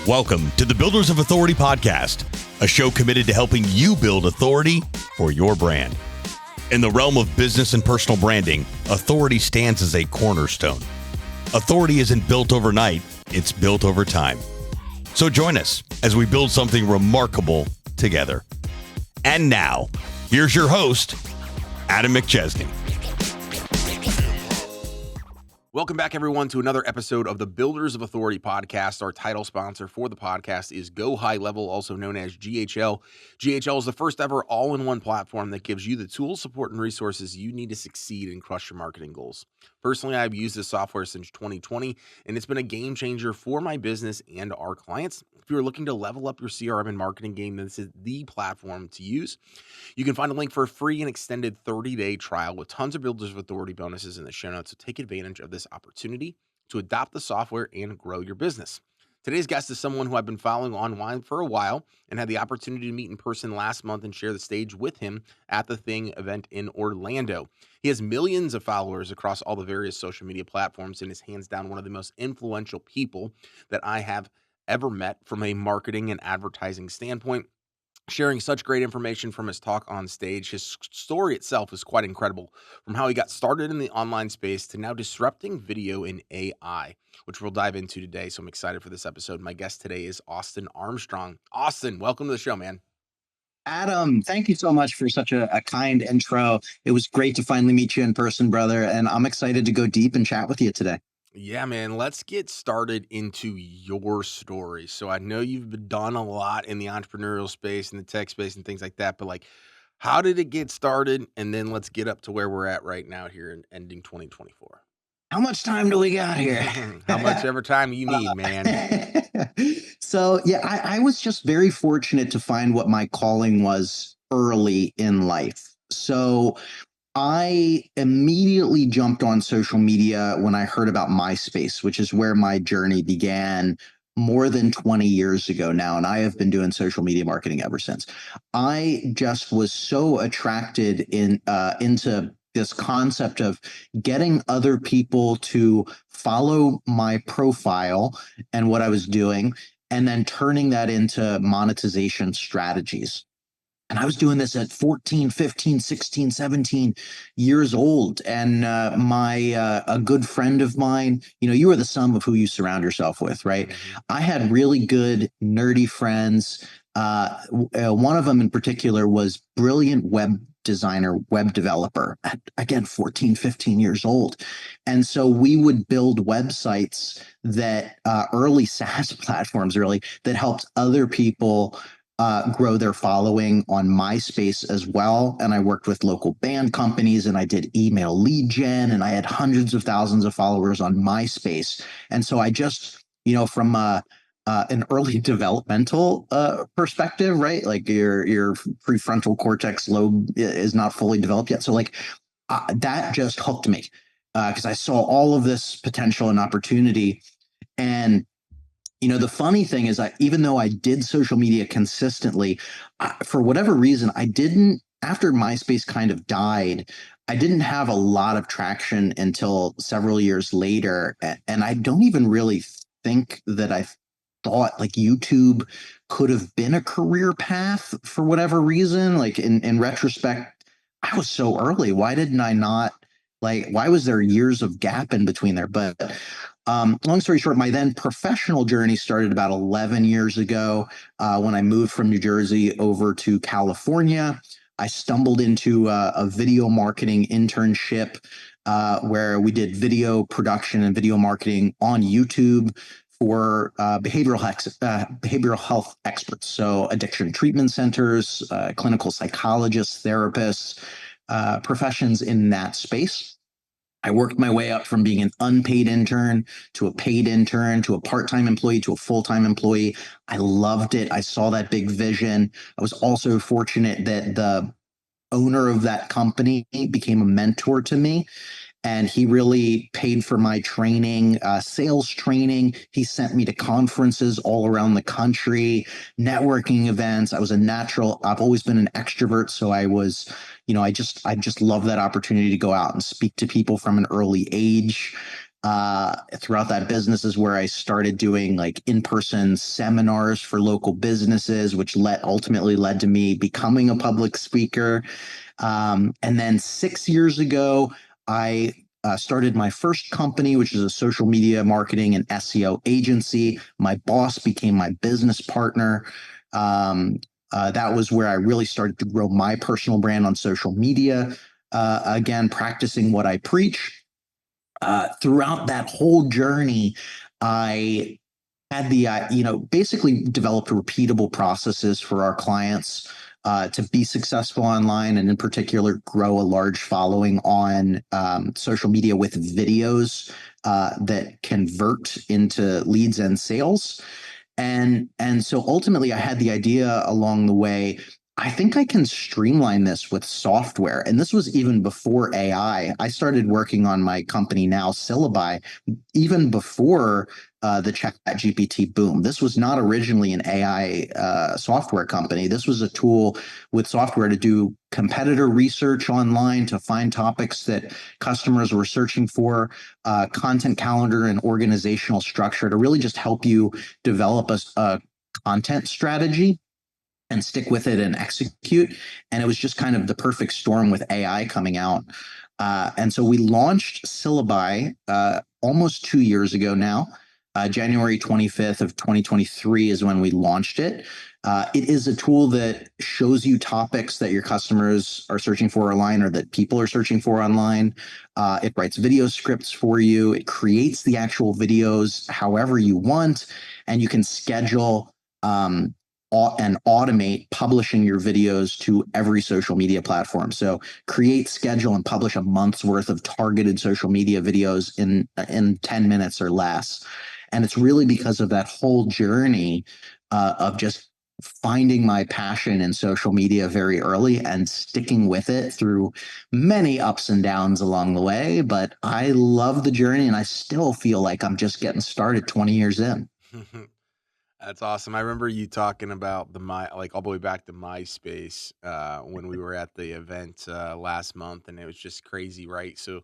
Welcome to the Builders of Authority podcast, a show committed to helping you build authority for your brand. In the realm of business and personal branding, authority stands as a cornerstone. Authority isn't built overnight, it's built over time. So join us as we build something remarkable together. And now, here's your host, Adam McChesney. Welcome back, everyone, to another episode of the Builders of Authority podcast. Our title sponsor for the podcast is Go High Level, also known as GHL. GHL is the first ever all-in-one platform that gives you the tools, support, and resources you need to succeed and crush your marketing goals. Personally, I've used this software since 2020, and it's been a game changer for my business and our clients. If you're looking to level up your CRM and marketing game, then this is the platform to use. You can find a link for a free and extended 30-day trial with tons of Builders of Authority bonuses in the show notes, so take advantage of this opportunity to adopt the software and grow your business. Today's guest is someone who I've been following online for a while and had the opportunity to meet in person last month and share the stage with him at the Thing event in Orlando. He has millions of followers across all the various social media platforms and is hands down one of the most influential people that I have ever met from a marketing and advertising standpoint. Sharing such great information from his talk on stage, his story itself is quite incredible, from how he got started in the online space to now disrupting video in AI, which we'll dive into today. So I'm excited for this episode. My guest today is Austin Armstrong. Austin, welcome to the show, man. Adam, thank you so much for such a kind intro. It was great to finally meet you in person, brother, and I'm excited to go deep and chat with you today. Yeah, man, let's get started into your story. So I know you've done a lot in the entrepreneurial space and the tech space and things like that, but how did it get started? And then let's get up to where we're at right now here in ending 2024. How much time do we got here? How much ever time you need, man. So, yeah, I was just very fortunate to find what my calling was early in life. So I immediately jumped on social media when I heard about MySpace, which is where my journey began more than 20 years ago now. And I have been doing social media marketing ever since. I just was so attracted into this concept of getting other people to follow my profile and what I was doing, and then turning that into monetization strategies. And I was doing this at 14, 15, 16, 17 years old. And a good friend of mine, you are the sum of who you surround yourself with, right? Mm-hmm. I had really good, nerdy friends. One of them in particular was brilliant web designer, web developer at, again, 14, 15 years old. And so we would build websites that early SaaS platforms really that helped other people grow their following on MySpace as well. And I worked with local band companies and I did email lead gen and I had hundreds of thousands of followers on MySpace. And so I just, from an early developmental perspective, right? Like your prefrontal cortex lobe is not fully developed yet. So that just hooked me because I saw all of this potential and opportunity. And the funny thing is, even though I did social media consistently, for whatever reason, after MySpace kind of died, I didn't have a lot of traction until several years later. And I don't even really think that I thought YouTube could have been a career path for whatever reason. In retrospect, I was so early. Why didn't I not? Why was there years of gap in between there? But long story short, my then professional journey started about 11 years ago when I moved from New Jersey over to California. I stumbled into a video marketing internship where we did video production and video marketing on YouTube for behavioral health experts. So addiction treatment centers, clinical psychologists, therapists, professions in that space. I worked my way up from being an unpaid intern to a paid intern to a part-time employee to a full-time employee. I loved it. I saw that big vision. I was also fortunate that the owner of that company became a mentor to me. And he really paid for my training, sales training. He sent me to conferences all around the country, networking events. I was a natural. I've always been an extrovert. So I was, I just love that opportunity to go out and speak to people from an early age. Throughout that business is where I started doing like in-person seminars for local businesses, which ultimately led to me becoming a public speaker. And then 6 years ago, I started my first company, which is a social media marketing and SEO agency. My boss became my business partner. That was where I really started to grow my personal brand on social media. Again, practicing what I preach. Throughout that whole journey, I had basically developed repeatable processes for our clients to be successful online, and in particular, grow a large following on social media with videos that convert into leads and sales. And so ultimately, I had the idea along the way. I think I can streamline this with software. And this was even before AI. I started working on my company now, Syllaby, even before the ChatGPT boom. This was not originally an AI software company. This was a tool with software to do competitor research online, to find topics that customers were searching for, content calendar and organizational structure to really just help you develop a content strategy and stick with it and execute. And it was just kind of the perfect storm with AI coming out. And so we launched Syllaby almost 2 years ago now. January 25th of 2023 is when we launched it. It is a tool that shows you topics that your customers are searching for online or that people are searching for online. It writes video scripts for you. It creates the actual videos however you want, and you can schedule and automate publishing your videos to every social media platform. So create, schedule, and publish a month's worth of targeted social media videos in 10 minutes or less. And it's really because of that whole journey of just finding my passion in social media very early and sticking with it through many ups and downs along the way. But I love the journey, and I still feel like I'm just getting started 20 years in. That's awesome. I remember you talking about like all the way back to MySpace when we were at the event last month, and it was just crazy, right? So,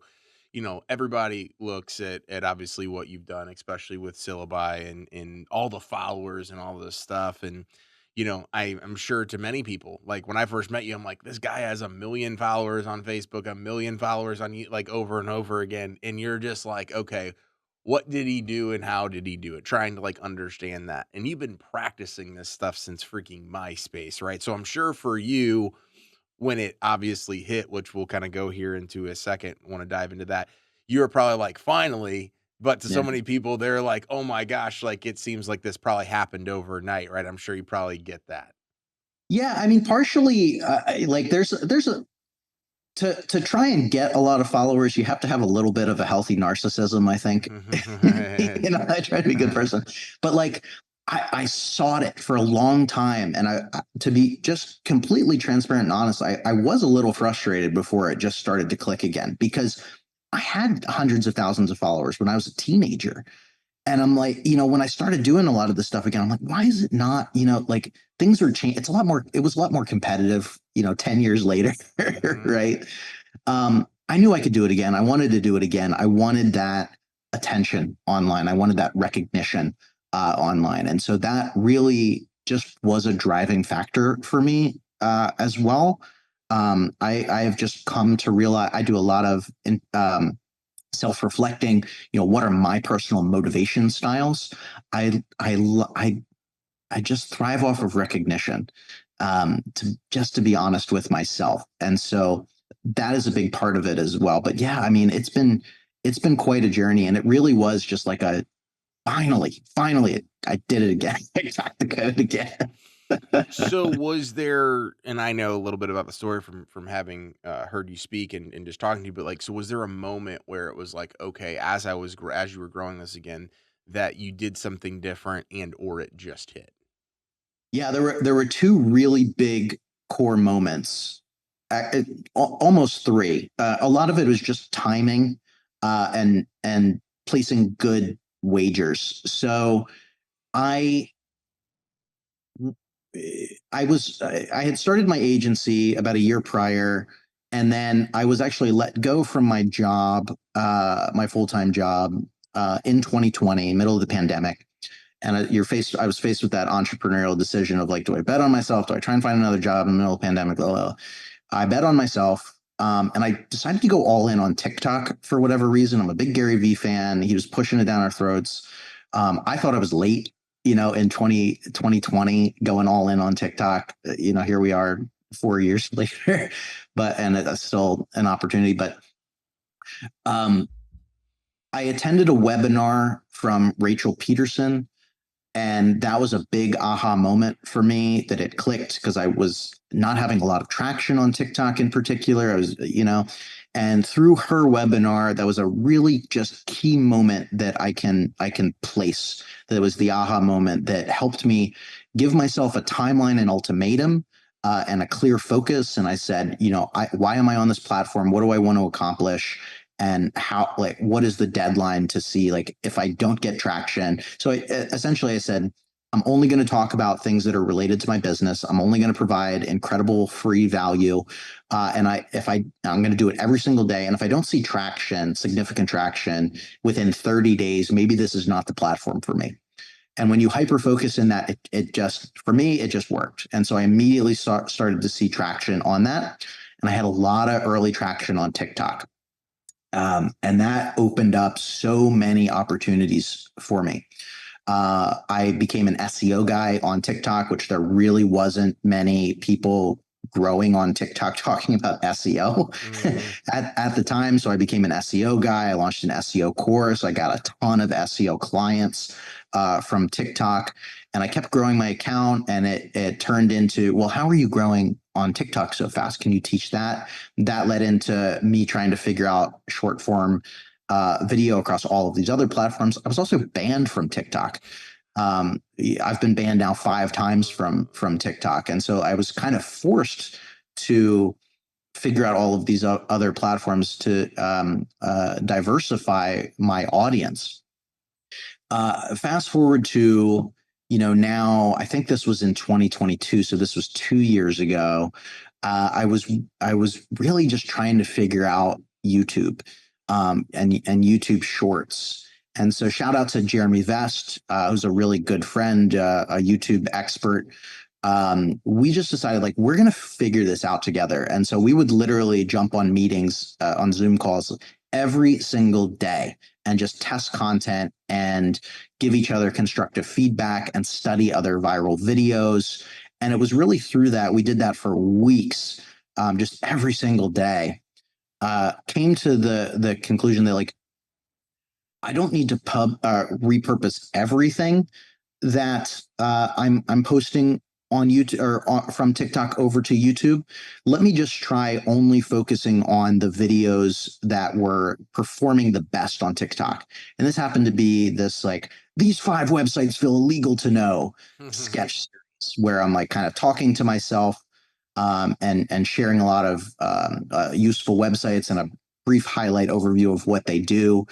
everybody looks at obviously what you've done, especially with Syllabi and all the followers and all this stuff. And, I'm sure to many people, like when I first met you, I'm like, this guy has 1 million followers on Facebook, 1 million followers on you, like over and over again. And you're just like, okay, what did he do and how did he do it? Trying to like understand that. And you've been practicing this stuff since freaking MySpace, right? So I'm sure for you, when it obviously hit, which we'll kind of go here into a second, want to dive into that, you were probably like, finally. But to so Yeah. many people, they're like, oh my gosh, like it seems like this probably happened overnight, right? I'm sure you probably get that. Yeah, I mean, partially, like there's a to try and get a lot of followers, you have to have a little bit of a healthy narcissism, I think. I try to be a good person, but like I sought it for a long time, and to be just completely transparent and honest, I was a little frustrated before it just started to click again, because I had hundreds of thousands of followers when I was a teenager. And I'm like, when I started doing a lot of this stuff again, I'm like, why is it not, like things are changing. It was a lot more competitive, 10 years later, Mhm. right? I knew I could do it again. I wanted to do it again. I wanted that attention online. I wanted that recognition online. And so that really just was a driving factor for me as well. I have just come to realize I do a lot of self-reflecting. What are my personal motivation styles? I i i, I just thrive off of recognition, to be honest with myself, and so that is a big part of it as well. But yeah, I mean, it's been quite a journey, and it really was just like a finally I did it again. I got to go again. So was there, and I know a little bit about the story from having heard you speak and just talking to you, but like, so was there a moment where it was like, okay, as you were growing this again, that you did something different and or it just hit? Yeah, there were two really big core moments, almost three. A lot of it was just timing, and placing good wagers. So I I had started my agency about a year prior, and then I was actually let go from my job, my full time job, in 2020, middle of the pandemic. And I was faced with that entrepreneurial decision of like, do I bet on myself? Do I try and find another job in the middle of the pandemic? Blah, blah, blah. I bet on myself. And I decided to go all in on TikTok for whatever reason. I'm a big Gary Vee fan. He was pushing it down our throats. I thought I was late, in 2020, going all in on TikTok. Here we are 4 years later, and it's still an opportunity. But um, I attended a webinar from Rachel Peterson, and that was a big aha moment for me that it clicked because I was not having a lot of traction on TikTok in particular. I was, and through her webinar, that was a really just key moment that I can place. That was the aha moment that helped me give myself a timeline and ultimatum and a clear focus. And I said, why am I on this platform? What do I want to accomplish? And what is the deadline to see, if I don't get traction? So essentially I said, I'm only going to talk about things that are related to my business. I'm only going to provide incredible free value. And I'm going to do it every single day. And if I don't see significant traction within 30 days, maybe this is not the platform for me. And when you hyper focus in that, for me, it just worked. And so I immediately started to see traction on that. And I had a lot of early traction on TikTok. And that opened up so many opportunities for me. I became an SEO guy on TikTok, which there really wasn't many people growing on TikTok talking about SEO at the time. So I became an SEO guy. I launched an SEO course. I got a ton of SEO clients from TikTok, and I kept growing my account, and it turned into, well, how are you growing on TikTok so fast? Can you teach that? That led into me trying to figure out short form video across all of these other platforms. I was also banned from TikTok. I've been banned now 5 times from TikTok. And so I was kind of forced to figure out all of these other platforms to diversify my audience. Fast forward to, now I think this was in 2022. So this was 2 years ago. I was really just trying to figure out YouTube and YouTube Shorts. And so shout out to Jeremy Vest, who's a really good friend, a YouTube expert. We just decided we're going to figure this out together. And so we would literally jump on meetings, on Zoom calls every single day and just test content and give each other constructive feedback and study other viral videos. And it was really through that. We did that for weeks, just every single day. Came to the conclusion that I don't need to repurpose everything that I'm posting on YouTube or from TikTok over to YouTube. Let me just try only focusing on the videos that were performing the best on TikTok. And this happened to be this these 5 websites feel illegal to know sketch series, where I'm kind of talking to myself and sharing a lot of useful websites and a brief highlight overview of what they do.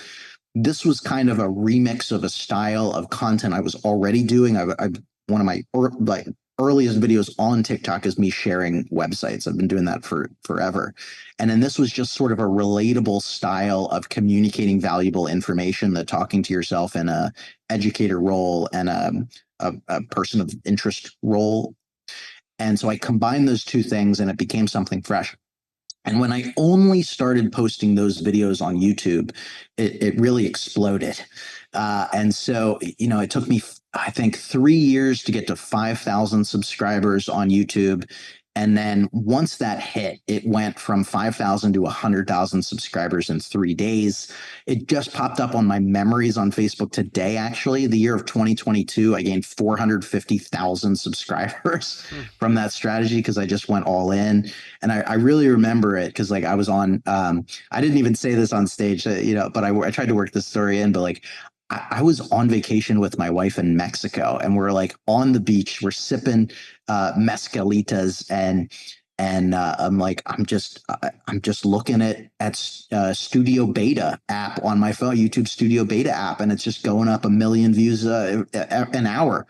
This was kind of a remix of a style of content I was already doing. One of my earliest videos on TikTok is me sharing websites. I've been doing that for forever. And then this was just sort of a relatable style of communicating valuable information, that talking to yourself in a educator role and a person of interest role. And so I combined those two things and it became something fresh. And when I only started posting those videos on YouTube, it really exploded. And so, it took me, I think, 3 years to get to 5,000 subscribers on YouTube. And then once that hit, it went from 5,000 to 100,000 subscribers in 3 days. It just popped up on my memories on Facebook today, actually. The year of 2022, I gained 450,000 subscribers from that strategy because I just went all in. And I really remember it because I was on, I didn't even say this on stage, but I tried to work this story in, but I was on vacation with my wife in Mexico, and we're on the beach. We're sipping mezcalitas, and I'm just looking at Studio Beta app on my phone, YouTube Studio Beta app, and it's just going up 1 million views an hour.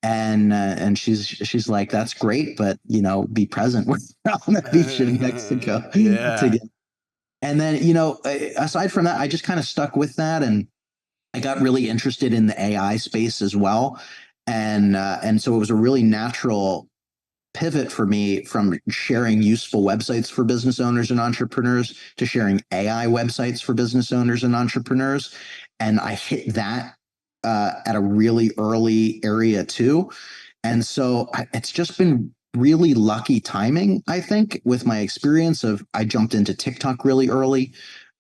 And she's like, that's great, but be present. We're on the beach in Mexico together. And then aside from that, I just kind of stuck with that, and I got really interested in the AI space as well, and so it was a really natural pivot for me from sharing useful websites for business owners and entrepreneurs to sharing AI websites for business owners and entrepreneurs. And I hit that at a really early area too. And so it's just been really lucky timing, I think, with my experience of I jumped into TikTok really early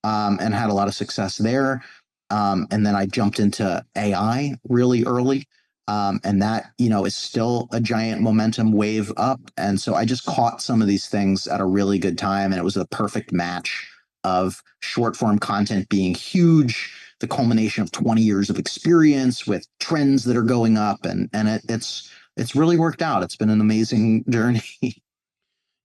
and had a lot of success there. And then I jumped into AI really early. And that, is still a giant momentum wave up. And so I just caught some of these things at a really good time. And it was the perfect match of short form content being huge, the culmination of 20 years of experience with trends that are going up. It's really worked out. It's been an amazing journey.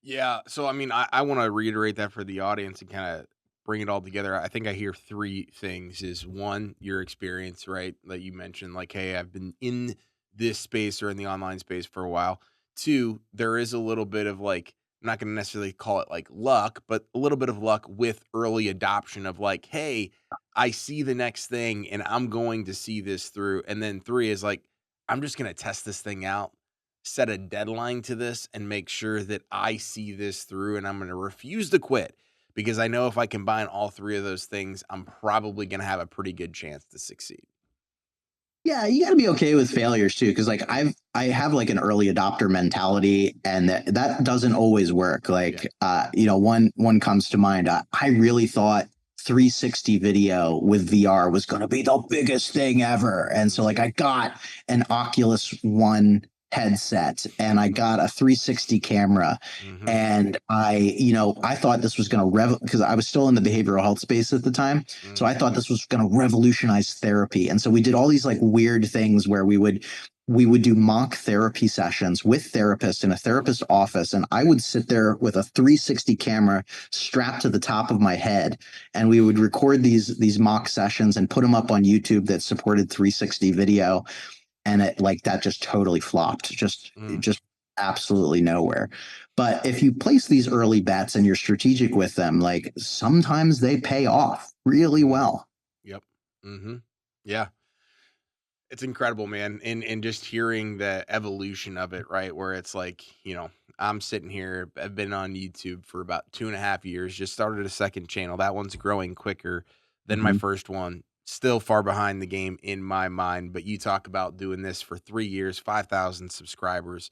Yeah. So, I mean, I want to reiterate that for the audience and kind of bring it all together. I think I hear three things is one, your experience, right? That you mentioned, like, hey, I've been in this space or in the online space for a while. Two, there is a little bit of like, I'm not going to necessarily call it like luck, but a little bit of luck with early adoption of like, hey, I see the next thing and I'm going to see this through. And then three is like, I'm just going to test this thing out, set a deadline to this, and make sure that I see this through. And I'm going to refuse to quit because I know if I combine all three of those things, I'm probably going to have a pretty good chance to succeed. Yeah, you got to be okay with failures too, because like I have like an early adopter mentality, and that doesn't always work. Yeah. Like, one comes to mind. I really thought 360 video with VR was going to be the biggest thing ever, and so like I got an Oculus One headset and I got a 360 camera, Mm-hmm. and I thought this was going to because I was still in the behavioral health space at the time. So I thought this was going to revolutionize therapy. And so we did all these like weird things where we would do mock therapy sessions with therapists in a therapist office, and I would sit there with a 360 camera strapped to the top of my head, and we would record these mock sessions and put them up on YouTube that supported 360 video, and it like that just totally flopped, Mm. just absolutely nowhere. But if you place these early bets and you're strategic with them, like sometimes they pay off really well. Yep. Mm-hmm. Yeah. It's incredible, man. And just hearing the evolution of it, right? Where it's like, I'm sitting here, I've been on YouTube for about 2.5 years, just started a second channel. That one's growing quicker than my Mhm. first one. Still far behind the game in my mind. But you talk about doing this for 3 years, 5,000 subscribers.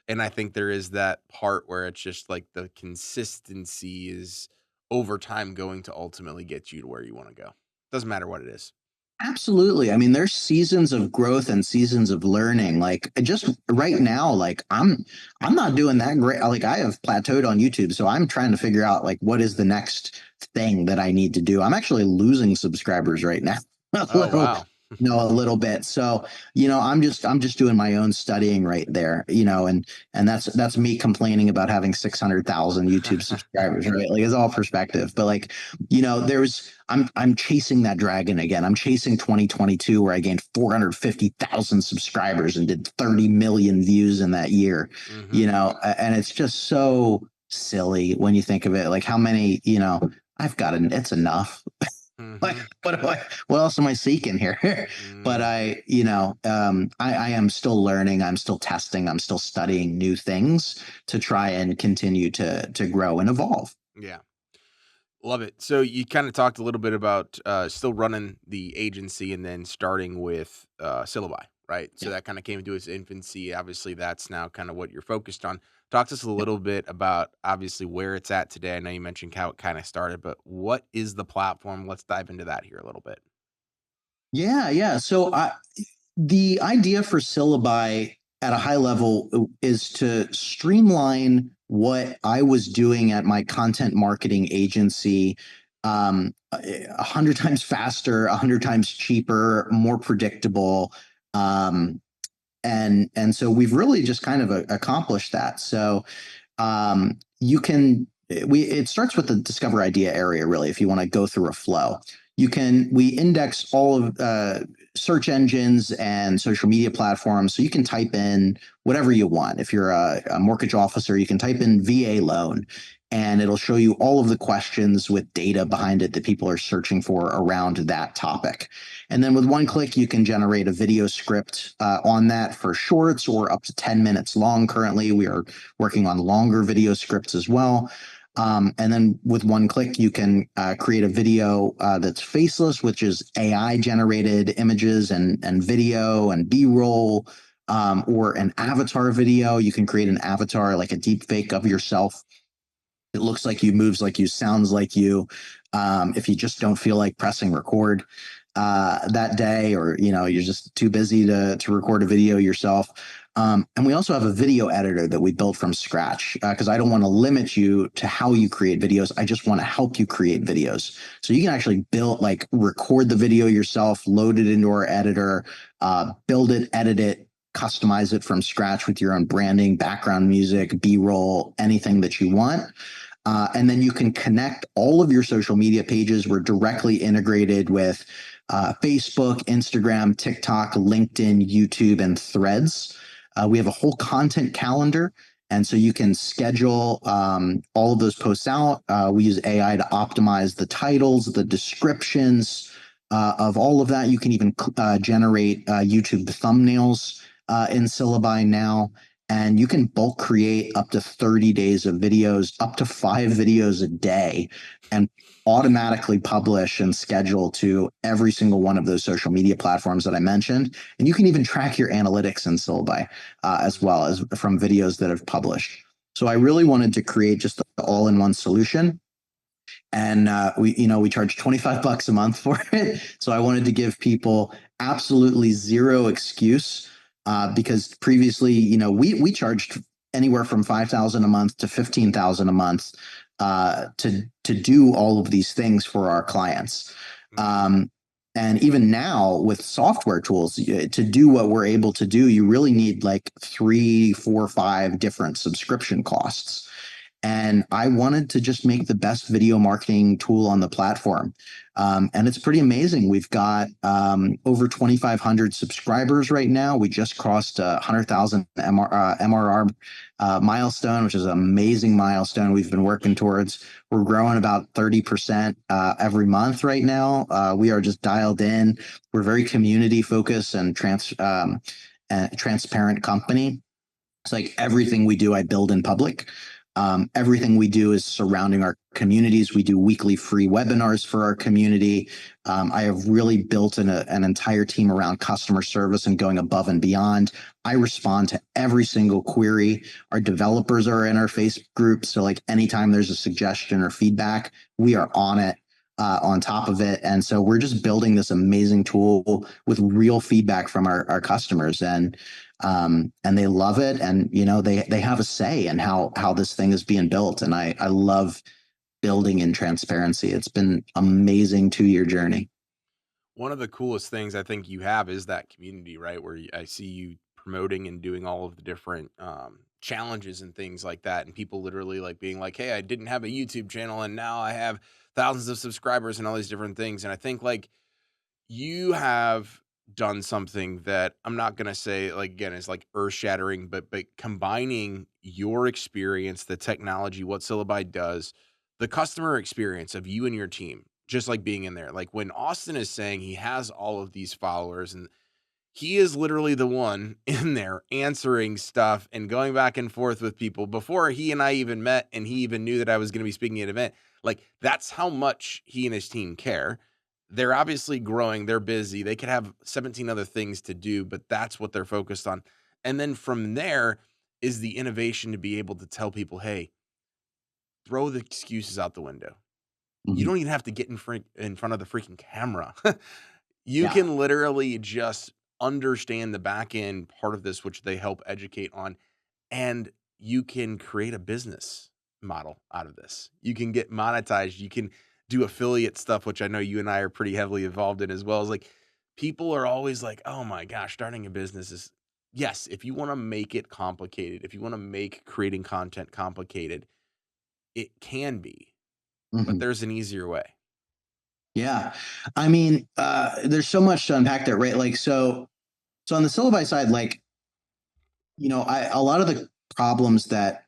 And I think there is that part where it's just like the consistency is over time going to ultimately get you to where you want to go. Doesn't matter what it is. Absolutely. I mean, there's seasons of growth and seasons of learning. Like just right now, like I'm not doing that great. Like I have plateaued on YouTube, so I'm trying to figure out like what is the next thing that I need to do. I'm actually losing subscribers right now. A Oh, little, wow. a little bit. So, I'm just doing my own studying right there, and that's me complaining about having 600,000 YouTube subscribers, right? Like it's all perspective. But like, I'm chasing that dragon again. I'm chasing 2022 where I gained 450,000 subscribers and did 30 million views in that year, Hmm. and it's just so silly when you think of it. Like how many, I've got it's enough. Like, Hmm. what else am I seeking here? But Mm, I am still learning. I'm still testing. I'm still studying new things to try and continue to grow and evolve. yeah, love it. So you kind of talked a little bit about still running the agency and then starting with Syllabi, right? So Yeah. that kind of came into its infancy. Obviously, that's now kind of what you're focused on. Talk to us a little bit about obviously where it's at today. I know you mentioned how it kind of started, but what is the platform? Let's dive into that here a little bit. Yeah, yeah. So the idea for Syllabi at a high level is to streamline what I was doing at my content marketing agency 100 times faster, 100 times cheaper, more predictable. Um, and so we've really just kind of accomplished that. So you can we it starts with the discover idea area really if you want to go through a flow. We index all of search engines and social media platforms. So you can type in whatever you want. If you're a mortgage officer, you can type in VA loan, and it'll show you all of the questions with data behind it that people are searching for around that topic. And then with one click, you can generate a video script on that for shorts or up to 10 minutes long. Currently, we are working on longer video scripts as well. And then with one click, you can create a video that's faceless, which is AI generated images and video and B-roll, or an avatar video. You can create an avatar, like a deep fake of yourself. It looks like you, moves like you, sounds like you. If you just don't feel like pressing record that day, or you're just too busy to record a video yourself. And we also have a video editor that we built from scratch, because I don't want to limit you to how you create videos. I just want to help you create videos. So you can actually record the video yourself, load it into our editor, build it, edit it, customize it from scratch with your own branding, background music, B-roll, anything that you want. And then you can connect all of your social media pages. We're directly integrated with Facebook, Instagram, TikTok, LinkedIn, YouTube, and Threads. We have a whole content calendar, and so you can schedule all of those posts out. We use AI to optimize the titles, the descriptions of all of that. You can even generate YouTube thumbnails in Syllaby now. And you can bulk create up to 30 days of videos, up to 5 videos a day, and automatically publish and schedule to every single one of those social media platforms that I mentioned. And you can even track your analytics in Syllaby as well as from videos that have published. So I really wanted to create just the all-in-one solution. And we charge $25 a month for it. So I wanted to give people absolutely zero excuse. Because previously, we charged anywhere from $5,000 a month to $15,000 a month to do all of these things for our clients. And even now with software tools, to do what we're able to do, you really need like 3, 4, 5 different subscription costs. And I wanted to just make the best video marketing tool on the platform. And it's pretty amazing. We've got over 2,500 subscribers right now. We just crossed 100,000 MRR milestone, which is an amazing milestone we've been working towards. We're growing about 30% every month right now. We are just dialed in. We're very community focused and transparent company. It's like everything we do, I build in public. Everything we do is surrounding our communities. We do weekly free webinars for our community. I have really built an entire team around customer service and going above and beyond. I respond to every single query. Our developers are in our Facebook group. So like anytime there's a suggestion or feedback, we are on it. On top of it. And so we're just building this amazing tool with real feedback from our customers, and they love it. And, they have a say in how this thing is being built. And I love building in transparency. It's been amazing 2-year journey. One of the coolest things I think you have is that community, right? Where I see you promoting and doing all of the different challenges and things like that. And people literally like being like, hey, I didn't have a YouTube channel and now I have thousands of subscribers and all these different things. And I think like you have done something that I'm not going to say like, again, is like earth shattering, but combining your experience, the technology, what Syllaby does, the customer experience of you and your team, just like being in there. Like when Austin is saying he has all of these followers and he is literally the one in there answering stuff and going back and forth with people before he and I even met and he even knew that I was going to be speaking at an event. Like that's how much he and his team care. They're obviously growing. They're busy. They could have 17 other things to do, but that's what they're focused on. And then from there is the innovation to be able to tell people, hey, throw the excuses out the window. You don't even have to get in front of the freaking camera. You can literally just understand the back end part of this, which they help educate on, and you can create a business model out of this. You can get monetized. You can do affiliate stuff, which I know you and I are pretty heavily involved in as well. As like people are always like, oh my gosh, starting a business is, yes, if you want to make it complicated, if you want to make creating content complicated, it can be, but there's an easier way. Yeah. I mean, there's so much to unpack there, right? Like, so on the Syllabi side, like, a lot of the problems that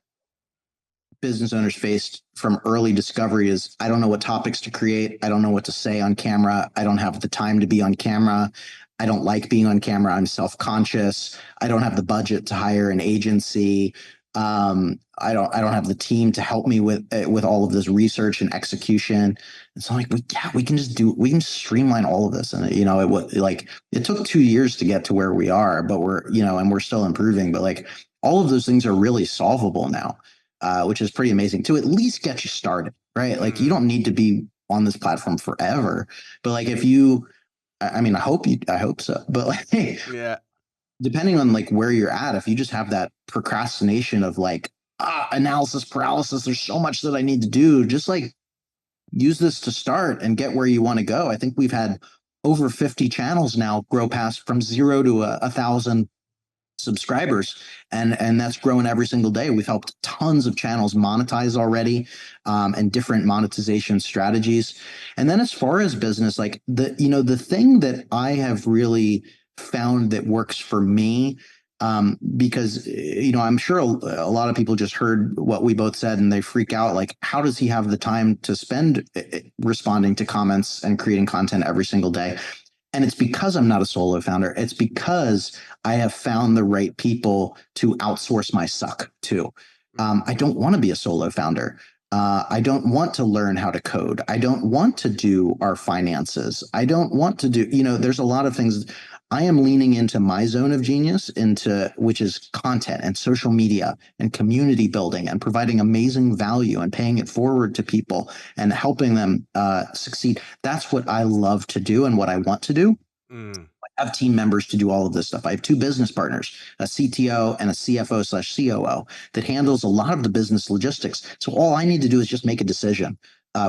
business owners faced from early discovery is I don't know what topics to create. I don't know what to say on camera. I don't have the time to be on camera. I don't like being on camera. I'm self-conscious. I don't have the budget to hire an agency. I don't have the team to help me with all of this research and execution. And so I'm like, we can just streamline all of this. And it took 2 years to get to where we are, but and we're still improving. But like all of those things are really solvable now, which is pretty amazing to at least get you started, right? Like you don't need to be on this platform forever, but like if you, I mean, I hope so, but like, Yeah. depending on like where you're at, if you just have that procrastination of like, analysis paralysis, there's so much that I need to do, just like use this to start and get where you want to go. I think we've had over 50 channels now grow past from 0 to 1,000 subscribers, and that's growing every single day. We've helped tons of channels monetize already, and different monetization strategies. And then as far as business, like the thing that I have really found that works for me, because I'm sure a lot of people just heard what we both said and they freak out, like how does he have the time to spend responding to comments and creating content every single day? And it's because I'm not a solo founder. It's because I have found the right people to outsource my suck to. I don't want to be a solo founder. I don't want to learn how to code. I don't want to do our finances. I don't want to do, there's a lot of things. I am leaning into my zone of genius, into which is content and social media and community building and providing amazing value and paying it forward to people and helping them succeed. That's what I love to do and what I want to do. I have team members to do all of this stuff. I have two business partners, a CTO and a CFO/COO that handles a lot of the business logistics. So all I need to do is just make a decision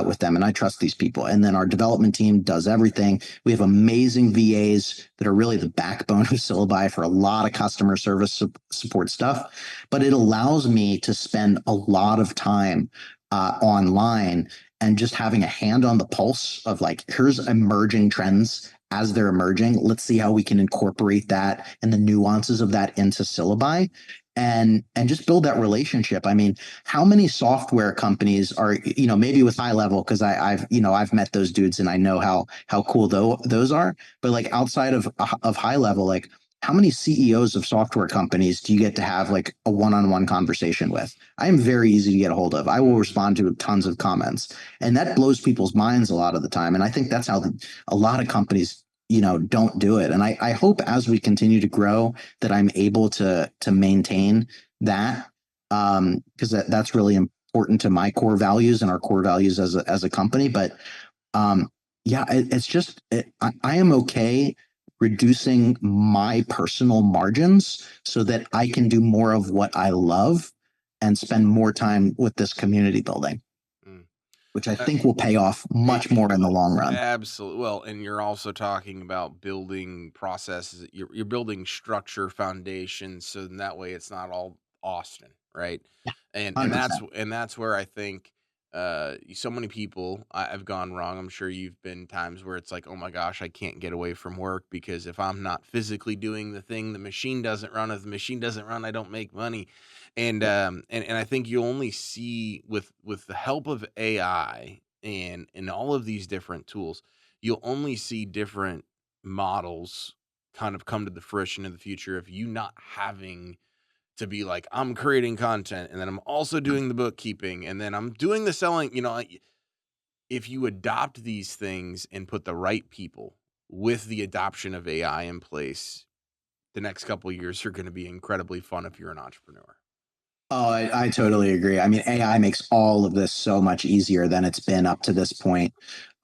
with them, and I trust these people. And then our development team does everything. We have amazing VAs that are really the backbone of Syllabi for a lot of customer service support stuff. But it allows me to spend a lot of time online and just having a hand on the pulse of like, here's emerging trends as they're emerging. Let's see how we can incorporate that and the nuances of that into Syllabi and just build that relationship. I mean, how many software companies are, maybe with High Level, because I've met those dudes and I know how cool those are. But like outside of High Level, like how many CEOs of software companies do you get to have like a one-on-one conversation with? I am very easy to get a hold of. I will respond to tons of comments, and that blows people's minds a lot of the time. And I think that's how a lot of companies, don't do it. And I hope as we continue to grow that I'm able to maintain that, because that's really important to my core values and our core values as a company. But yeah, it's just I am okay reducing my personal margins so that I can do more of what I love and spend more time with this community building, which I think will pay off much more in the long run. Absolutely. Well, and you're also talking about building processes. You're building structure, foundation, so in that way it's not all Austin, right? Yeah, And 100%. that's where I think so many people I've gone wrong. I'm sure you've been times where it's like, oh my gosh, I can't get away from work because if I'm not physically doing the thing, the machine doesn't run. If the machine doesn't run, I don't make money. And I think you only see with the help of AI and all of these different tools, you'll only see different models kind of come to the fruition in the future of you not having to be like, I'm creating content and then I'm also doing the bookkeeping and then I'm doing the selling. If you adopt these things and put the right people with the adoption of AI in place, the next couple of years are going to be incredibly fun if you're an entrepreneur. Oh, I totally agree. I mean, AI makes all of this so much easier than it's been up to this point.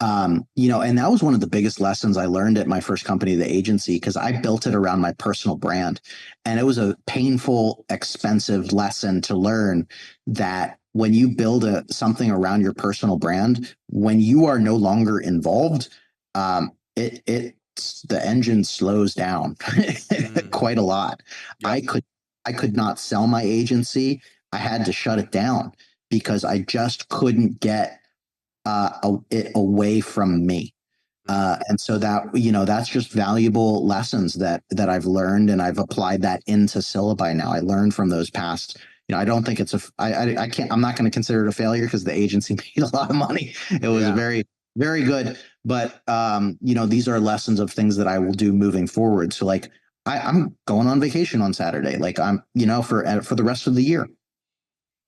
And that was one of the biggest lessons I learned at my first company, the agency, because I built it around my personal brand. And it was a painful, expensive lesson to learn that when you build something around your personal brand, when you are no longer involved, the engine slows down quite a lot. Yep. I could not sell my agency. I had to shut it down because I just couldn't get it away from me. And so that, that's just valuable lessons that I've learned, and I've applied that into Syllaby now. I learned from those past, I don't think I'm not going to consider it a failure because the agency made a lot of money. It was very, very good. But, these are lessons of things that I will do moving forward. So like, I'm going on vacation on Saturday. Like I'm, for the rest of the year.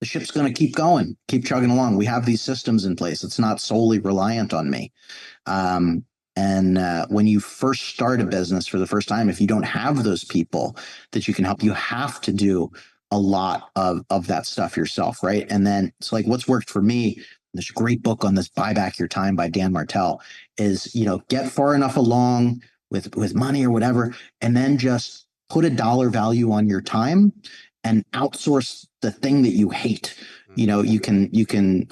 The ship's going to keep going, keep chugging along. We have these systems in place. It's not solely reliant on me. And when you first start a business for the first time, if you don't have those people that you can help, you have to do a lot of that stuff yourself, right? And then it's like what's worked for me. There's a great book on this, Buy Back Your Time by Dan Martell, is, get far enough along with money or whatever, and then just put a dollar value on your time and outsource the thing that you hate. You can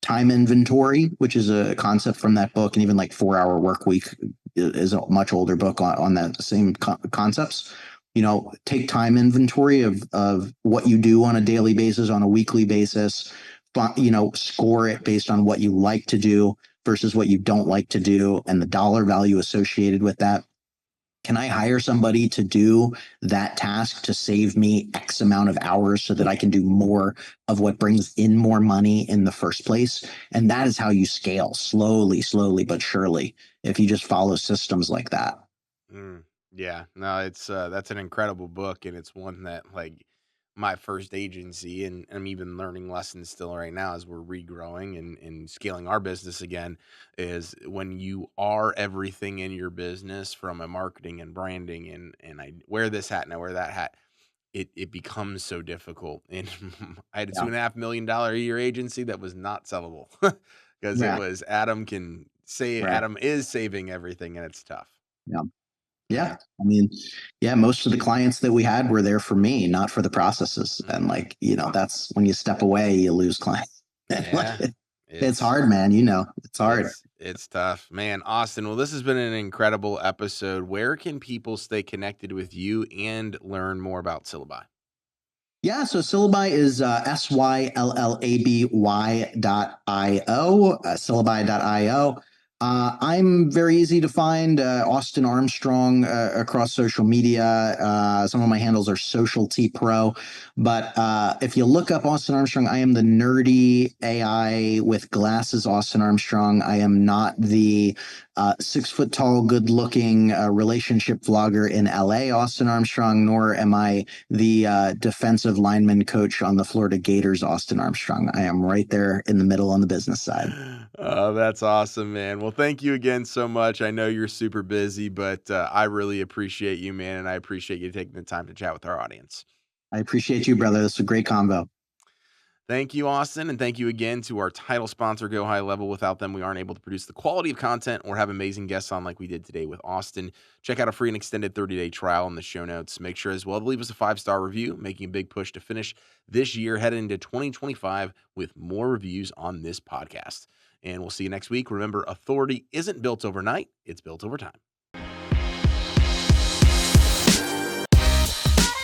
time inventory, which is a concept from that book, and even like 4-Hour Work Week is a much older book on that same concepts. Take time inventory of what you do on a daily basis, on a weekly basis, score it based on what you like to do versus what you don't like to do, and the dollar value associated with that. Can I hire somebody to do that task to save me X amount of hours so that I can do more of what brings in more money in the first place? And that is how you scale slowly, but surely, if you just follow systems like that. Yeah, no, it's that's an incredible book, and it's one that like my first agency, and I'm even learning lessons still right now as we're regrowing and scaling our business again, is when you are everything in your business from a marketing and branding and I wear this hat and I wear that hat, it becomes so difficult. And I had a $2.5 million a year agency that was not sellable because it was Adam is saving everything, and it's tough. Yeah. I mean, most of the clients that we had were there for me, not for the processes. And like, that's when you step away, you lose clients. It's hard, man. It's hard. It's tough, man. Austin, well, this has been an incredible episode. Where can people stay connected with you and learn more about Syllaby? Yeah, so Syllaby is syllaby.io, syllaby.io. I'm very easy to find, Austin Armstrong across social media. Some of my handles are Social T Pro. But if you look up Austin Armstrong, I am the nerdy AI with glasses Austin Armstrong. I am not the 6 foot tall, good looking relationship vlogger in LA Austin Armstrong, nor am I the defensive lineman coach on the Florida Gators Austin Armstrong. I am right there in the middle on the business side. Oh, that's awesome, man. Well, thank you again so much. I know you're super busy, but I really appreciate you, man, and I appreciate you taking the time to chat with our audience. I appreciate you, brother. This is a great convo. Thank you, Austin, and thank you again to our title sponsor, Go High Level. Without them, we aren't able to produce the quality of content or have amazing guests on like we did today with Austin. Check out a free and extended 30-day trial in the show notes. Make sure as well to leave us a 5-star review, making a big push to finish this year, headed into 2025 with more reviews on this podcast. And we'll see you next week. Remember, authority isn't built overnight, it's built over time.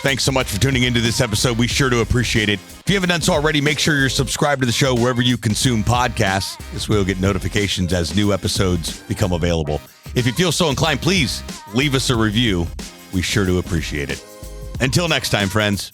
Thanks so much for tuning into this episode. We sure do appreciate it. If you haven't done so already, make sure you're subscribed to the show wherever you consume podcasts. This way you'll get notifications as new episodes become available. If you feel so inclined, please leave us a review. We sure do appreciate it. Until next time, friends.